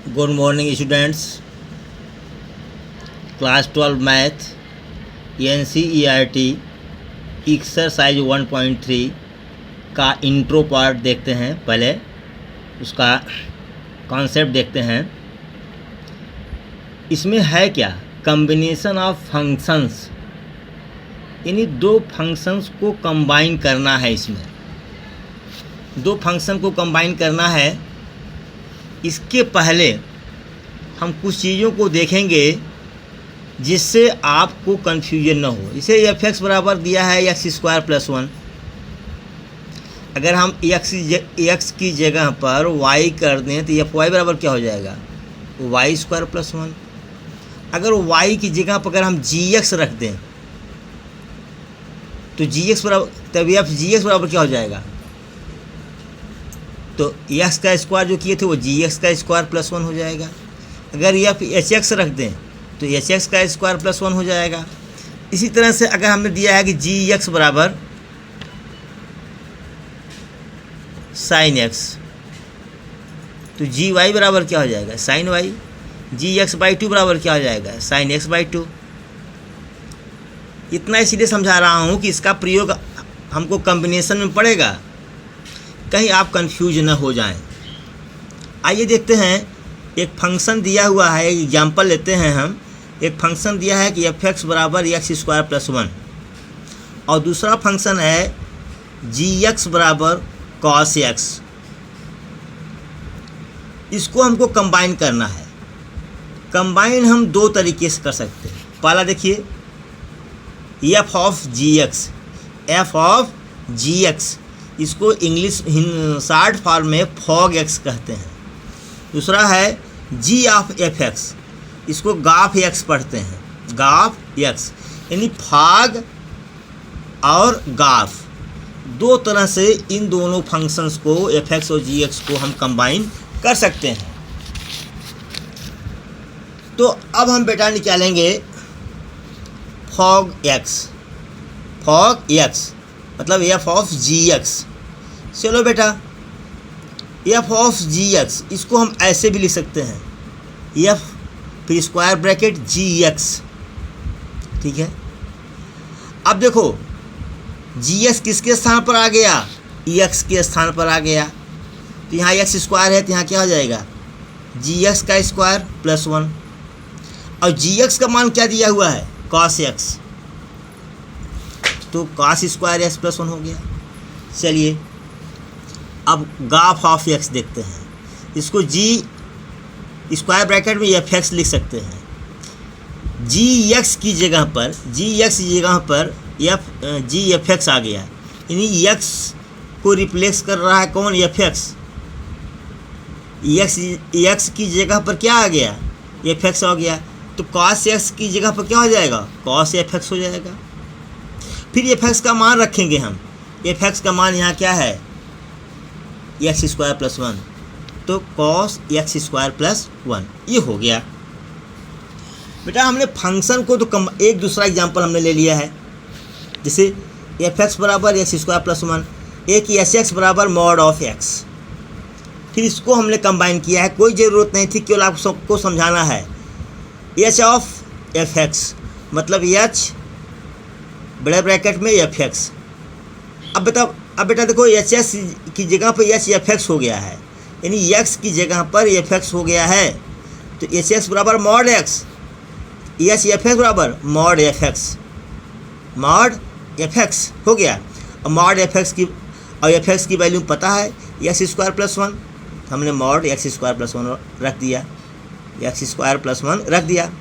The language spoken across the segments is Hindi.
Good morning students. Class 12 math NCERT exercise 1.3 का इंट्रो पार्ट देखते हैं। पहले उसका कॉन्सेप्ट देखते हैं। इसमें है क्या, कॉम्बिनेशन ऑफ फंक्शंस, यानी दो फंक्शंस को कंबाइन करना है। इसमें दो फंक्शन को कंबाइन करना है। इसके पहले हम कुछ चीज़ों को देखेंगे जिससे आपको कन्फ्यूजन ना हो। इसे f(x) बराबर दिया है x² + 1। अगर हम x की जगह पर y कर दें तो fy बराबर क्या हो जाएगा, y² + 1। अगर y की जगह पर अगर हम gx रख दें तो gx बराबर, तब gx बराबर क्या हो जाएगा, तो x का स्क्वायर जो किए थे वो gx का स्क्वायर + 1 हो जाएगा। अगर hx रख दें तो hx का स्क्वायर + 1 हो जाएगा। इसी तरह से अगर हमने दिया है कि gx बराबर sin x, तो gy बराबर क्या हो जाएगा, sin y। gx/2 बराबर क्या हो जाएगा, sin x/2। इतना इसलिए समझा रहा हूँ कि इसका प्रयोग हमको कॉम्बिनेशन में पड़ेगा, कहीं आप कंफ्यूज न हो जाएं। आइए देखते हैं। एक फंक्शन दिया हुआ है, एक एग्जाम्पल लेते हैं हम। एक फंक्शन दिया है कि f(x) बराबर x² + 1 और दूसरा फंक्शन है gx बराबर cos x। इसको हमको कंबाइन करना है। कंबाइन हम दो तरीके से कर सकते हैं। पहला देखिए, f(g)x, इसको इंग्लिश शॉर्ट फॉर्म में fog x कहते हैं। दूसरा है g(f(x), इसको गाफ x पढ़ते हैं, गाफ x, यानी फॉग और गाफ। दो तरह से इन दोनों फंक्शंस को f(x) और g(x) को हम कंबाइन कर सकते हैं। तो अब हम बेटा निकालेंगे fog x मतलब f(gx). चलो बेटा, f(gx) इसको हम ऐसे भी लिख सकते हैं, f फिर स्क्वायर ब्रैकेट gx। ठीक है। अब देखो gx किसके स्थान पर आ गया, x के स्थान पर आ गया। तो यहाँ x² है तो यहाँ क्या हो जाएगा, gx का स्क्वायर + 1 और gx का मान क्या दिया हुआ है, cos x, तो cos² x + 1 हो गया। चलिए अब गाफ ऑफ x देखते हैं। इसको g स्क्वायर ब्रैकेट में f(x) लिख सकते हैं। gx की जगह पर gf(x) आ गया, यानी x को रिप्लेस कर रहा है कौन, f(x). x की जगह पर क्या आ गया, f(x) आ गया, तो cos x की जगह पर क्या हो जाएगा, cos f(x) हो जाएगा। फिर f(x) का मान रखेंगे हम। f(x) का मान यहाँ क्या है, x² + 1, तो cos x² + 1 ये हो गया। बेटा हमने फंक्शन को तो एक दूसरा एग्जांपल हमने ले लिया है। जैसे f(x) बराबर x² + 1, एक h(x) बराबर mod ऑफ x। फिर इसको हमने कंबाइन किया है, कोई ज़रूरत नहीं थी, केवल आप सबको समझाना है। h ऑफ f(x) मतलब h बड़े ब्रैकेट में f(x). अब बेटा देखो, hs की जगह पर f(x) हो गया है, यानी x की जगह पर f(x) हो गया है, तो hx बराबर mod x, f(x) बराबर mod f(x) हो गया। और mod f(x) की वैल्यू पता है x² + 1, हमने mod x² + 1 रख दिया, x² + 1 रख दिया।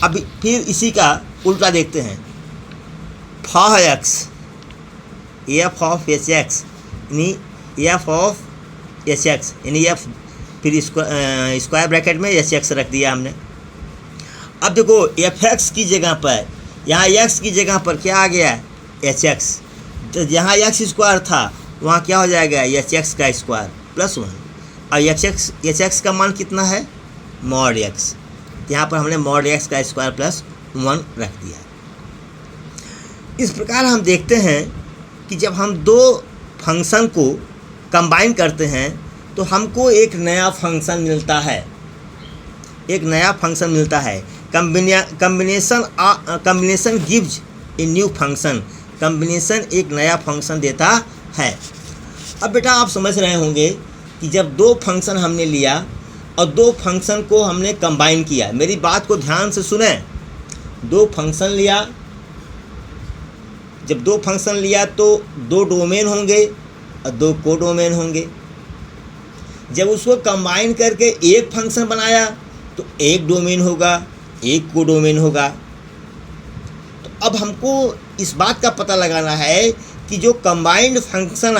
अब फिर इसी का उल्टा देखते हैं, fog x, f of hx, यानी f ऑफ hx, यानी f फिर स्क्वायर ब्रैकेट में hx रख दिया हमने। अब देखो f(x) की जगह पर, यहाँ x की जगह पर क्या आ गया, hx, तो जहाँ x² था वहाँ क्या हो जाएगा, hx का स्क्वायर + 1 और hx का मान कितना है, mod x, यहाँ पर हमने mod x का स्क्वायर + 1 रख दिया। इस प्रकार हम देखते हैं कि जब हम दो फंक्शन को कंबाइन करते हैं तो हमको एक नया फंक्शन मिलता है। एक नया फंक्शन मिलता है। Combination gives a new function. Combination एक नया फंक्शन देता है। अब बेटा आप समझ रहे होंगे कि जब दो फंक्शन हमने लिया और दो फंक्शन को हमने कंबाइन किया, मेरी बात को ध्यान से सुने। दो फंक्शन लिया, जब दो फंक्शन लिया तो दो डोमेन होंगे और दो कोडोमेन होंगे। जब उसको कंबाइन करके एक फंक्शन बनाया तो एक डोमेन होगा, एक कोडोमेन होगा। तो अब हमको इस बात का पता लगाना है कि जो कंबाइंड फंक्शन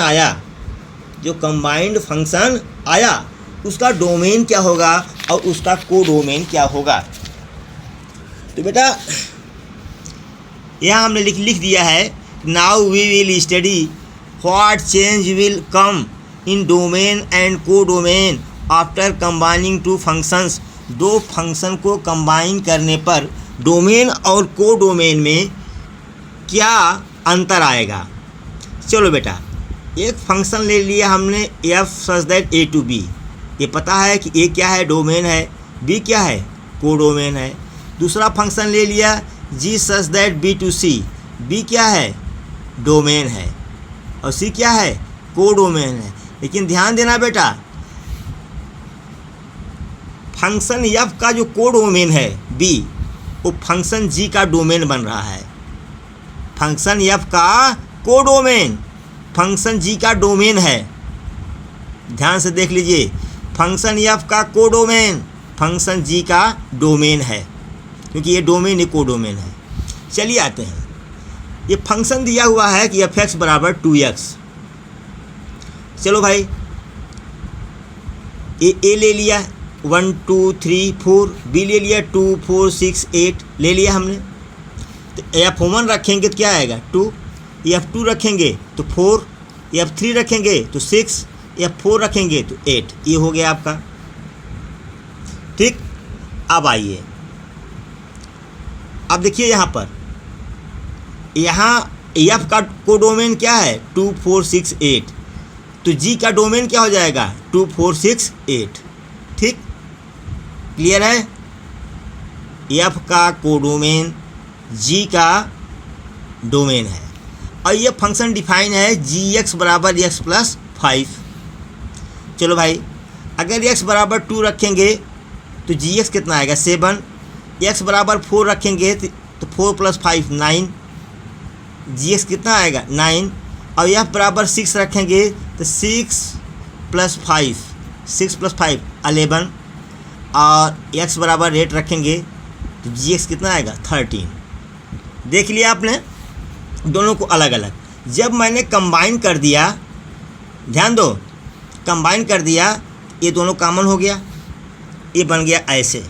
आया उसका डोमेन क्या होगा और उसका कोडोमेन क्या होगा। तो बेटा यहाँ हमने लिख दिया है, now we will study what change will come in domain and codomain after combining two functions. दो फंक्शन को कंबाइन करने पर डोमेन और कोडोमेन में क्या अंतर आएगा। चलो बेटा, एक फंक्शन ले लिया हमने F such that A to B. ये पता है कि ए क्या है, डोमेन है, बी क्या है, कोडोमेन है। दूसरा फंक्शन ले लिया g such that B to C. B क्या है, डोमेन है, और सी क्या है, कोडोमेन है। लेकिन ध्यान देना बेटा, फंक्शन एफ का जो कोडोमेन है बी, वो फंक्शन जी का डोमेन बन रहा है। फंक्शन एफ का कोडोमेन फंक्शन जी का डोमेन है। ध्यान से देख लीजिए, फंक्शन एफ का कोडोमेन फंक्शन जी का डोमेन है, क्योंकि ये डोमेन ये कोडोमेन है। चलिए आते हैं, ये फंक्शन दिया हुआ है कि एफ एक्स बराबर 2x। चलो भाई, ए ले लिया 1 2 3 4, बी ले लिया 2 4 6 8 ले लिया हमने। तो F1 रखेंगे तो क्या आएगा 2, F2 रखेंगे तो 4, F3 रखेंगे तो 6, F4 रखेंगे तो 8। ये हो गया आपका। ठीक, अब आइए, अब देखिए यहाँ पर, यहाँ F का कोडोमेन क्या है 2 4 6 8, तो G का डोमेन क्या हो जाएगा 2 4 6 8। ठीक, क्लियर है। F का कोडोमेन G का डोमेन है, और ये फंक्शन डिफाइन है gx बराबर x प्लस 5। चलो भाई, अगर x बराबर 2 रखेंगे तो gx कितना आएगा 7, x बराबर 4 रखेंगे तो 4 प्लस 5 9, gx कितना आएगा 9, और f बराबर 6 रखेंगे तो 6 प्लस 5 11, और x बराबर 8 रखेंगे तो gx कितना आएगा 13। देख लिया आपने दोनों को अलग अलग। जब मैंने कंबाइन कर दिया, ध्यान दो, कंबाइन कर दिया, ये दोनों कॉमन हो गया, ये बन गया ऐसे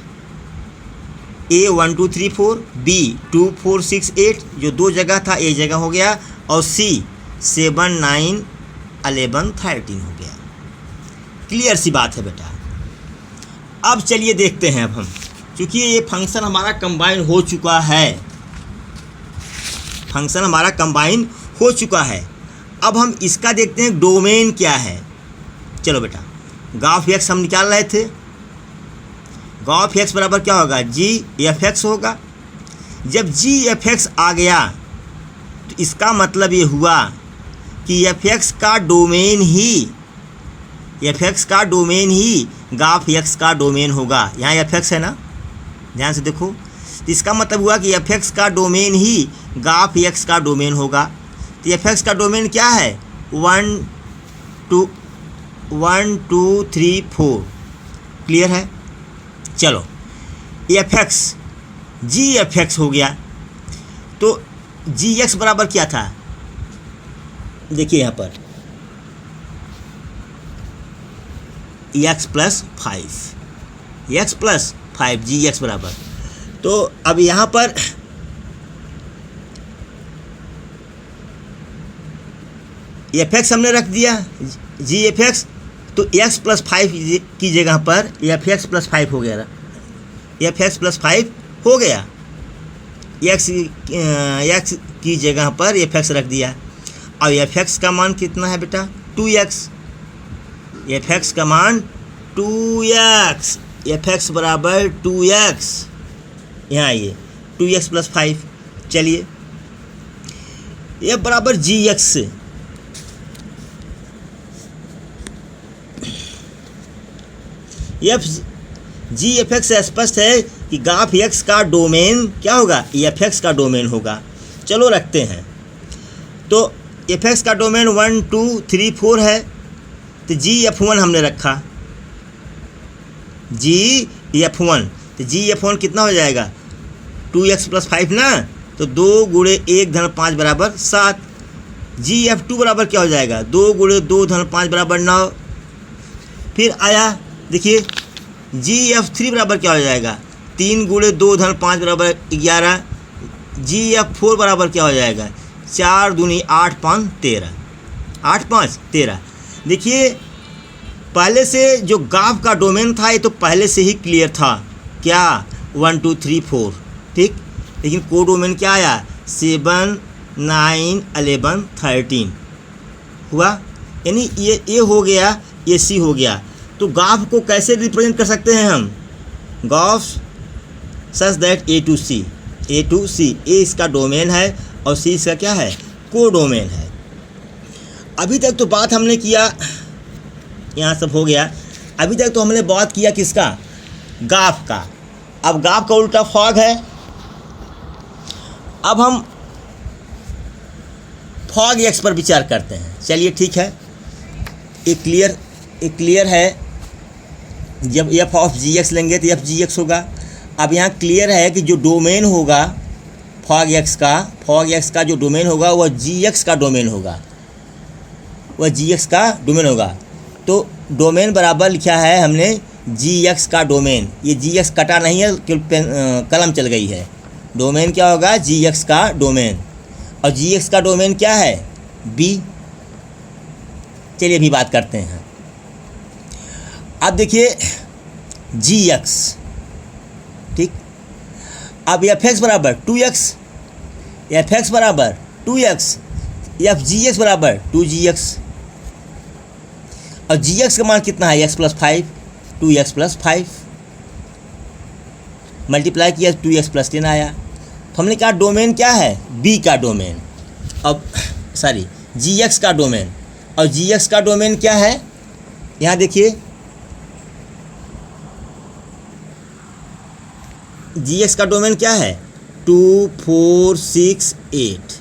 A 1 2 3 4, B 2 4 6 8, जो दो जगह था एक जगह हो गया, और C 7 9 11 13 हो गया। क्लियर सी बात है बेटा। अब चलिए देखते हैं, अब हम, क्योंकि ये फंक्शन हमारा कंबाइन हो चुका है, फंक्शन हमारा कंबाइन हो चुका है। अब हम इसका देखते हैं डोमेन क्या है। चलो बेटा, गाफ एक्स हम निकाल रहे थे, गाफ एक्स बराबर क्या होगा जी एफ एक्स होगा। जब जी एफ एक्स आ गया तो इसका मतलब ये हुआ कि एफ एक्स का डोमेन ही गाफ एक्स का डोमेन होगा। यहाँ एफ एक्स है ना, ध्यान से देखो, इसका मतलब हुआ कि एफ एक्स का डोमेन ही गाफ एक्स का डोमेन होगा। तो एफ एक्स का डोमेन क्या है 1 2 3 4। क्लियर है। चलो, एफ एक्स जी एफ एक्स हो गया, तो जी एक्स बराबर क्या था, देखिए यहाँ पर एक्स प्लस 5 जी एक्स बराबर। तो अब यहाँ पर एफ एक्स हमने रख दिया जी एफ एक्स, तो एक्स प्लस 5 की जगह पर एफ एक्स प्लस 5 हो गया, एफ एक्स प्लस 5 हो गया, एक्स की जगह पर एफ एक्स रख दिया। और एफ एक्स का मान कितना है बेटा 2x, एफ एक्स का मान 2x, एफ एक्स बराबर 2x, यहाँ आइए 2x प्लस 5, चलिए एफ बराबर जी एक्स से, एफ जी एफ एक्स से स्पष्ट है कि ग्राफ एक्स का डोमेन क्या होगा, एफ एक्स का डोमेन होगा। चलो रखते हैं, तो एफ एक्स का डोमेन 1 2 3 4 है, तो जी एफ वन हमने रखा, जी एफ वन, तो जी एफ वन कितना हो जाएगा 2x प्लस 5 ना, तो 2 गुणे 1 धन 5 बराबर 7। जी एफ टू बराबर क्या हो जाएगा 2 गुणे 2 धन 5 बराबर 9। फिर आया देखिए जी एफ थ्री बराबर क्या हो जाएगा 3 गुणे 2 धन 5 बराबर 11। जी एफ फोर बराबर क्या हो जाएगा 4 दूनी 8 5 13, 8 5 13। देखिए पहले से जो ग्राफ का डोमेन था ये तो पहले से ही क्लियर था, क्या 1 2 3 4, ठीक। लेकिन को डोमेन क्या आया 7 9 11 13 हुआ, यानी ये हो गया, ये सी हो गया। तो ग्राफ को कैसे रिप्रेजेंट कर सकते हैं हम, graph such that A to C, A to C, A इसका डोमेन है और सी इसका क्या है को डोमेन है। अभी तक तो बात हमने किया, यहाँ सब हो गया। अभी तक तो हमने बात किया किसका, ग्राफ का। अब ग्राफ का उल्टा फॉग है। अब हम फॉग एक्स पर विचार करते हैं। चलिए ठीक है, एक क्लियर है, जब एफ ऑफ जी एक्स लेंगे तो एफ जी एक्स होगा। अब यहाँ क्लियर है कि जो डोमेन होगा फॉग एक्स का जो डोमेन होगा वह जी एक्स का डोमेन होगा, वह जी एक्स का डोमेन होगा। तो डोमेन बराबर लिखा है हमने जी एक्स का डोमेन, ये जी एक्स कटा नहीं है, कलम चल गई है। डोमेन क्या होगा जी एक्स का डोमेन, और जी एक्स का डोमेन क्या है बी। चलिए अभी बात करते हैं। अब देखिए जी एक्स, ठीक। अब एफ एक्स बराबर 2x, एफ एक्स बराबर 2x, एफ जी एक्स बराबर 2gx, और जी एक्स का मान कितना है x plus 5, 2x plus 5, multiply किया 2x प्लस 10 आया। तो हमने कहा डोमेन क्या है b का डोमेन, अब सॉरी जी एक्स का डोमेन, और जी एक्स का डोमेन क्या है, यहाँ देखिए जी एक्स का डोमेन क्या है 2 4 6 8,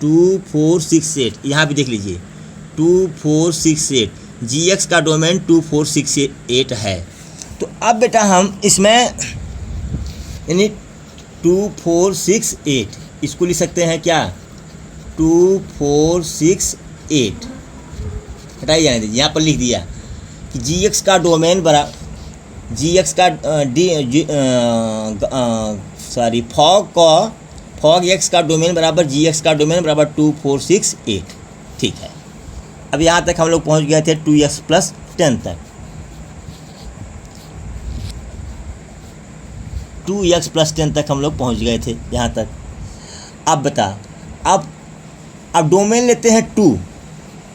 2 4 6 8, यहाँ भी देख लीजिए 2 4 6 8, जी एक्स का डोमेन 2 4 6 8 है। तो अब बेटा हम इसमें यानी 2 4 6 8 इसको लिख सकते हैं क्या 2 4 6 8, हटाइए जाने दीजिए, यहाँ पर लिख दिया कि जी एक्स का डोमेन बराबर जी एक्स का फॉग एक्स का डोमेन बराबर जी एक्स का डोमेन बराबर 2 4 6 8, ठीक है। अब यहाँ तक हम लोग पहुँच गए थे 2x प्लस 10 तक, 2x प्लस 10 तक हम लोग पहुँच गए थे यहाँ तक। अब बता, अब डोमेन लेते हैं 2,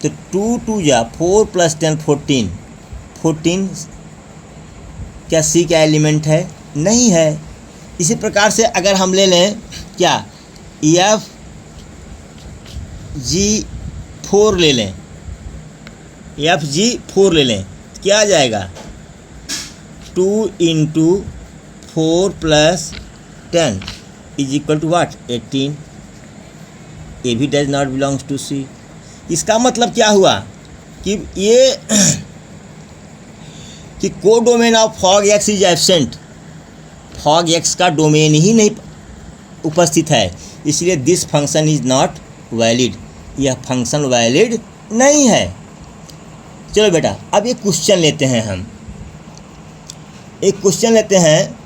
तो 2 2 जा 4 प्लस 10 14, 14 क्या सी का एलिमेंट है, नहीं है। इसी प्रकार से अगर हम ले लें क्या एफ जी 4 ले लें, एफ जी 4 ले लें, क्या आ जाएगा 2 into 4 plus 10 is equal to what 18। A भी does not belongs to C. इसका मतलब क्या हुआ कि ये कि को domain of fog x is absent, fog x का डोमेन ही नहीं उपस्थित है, इसलिए this function is not valid, यह फंक्शन वैलिड नहीं है। चलो बेटा अब एक क्वेश्चन लेते हैं, हम एक क्वेश्चन लेते हैं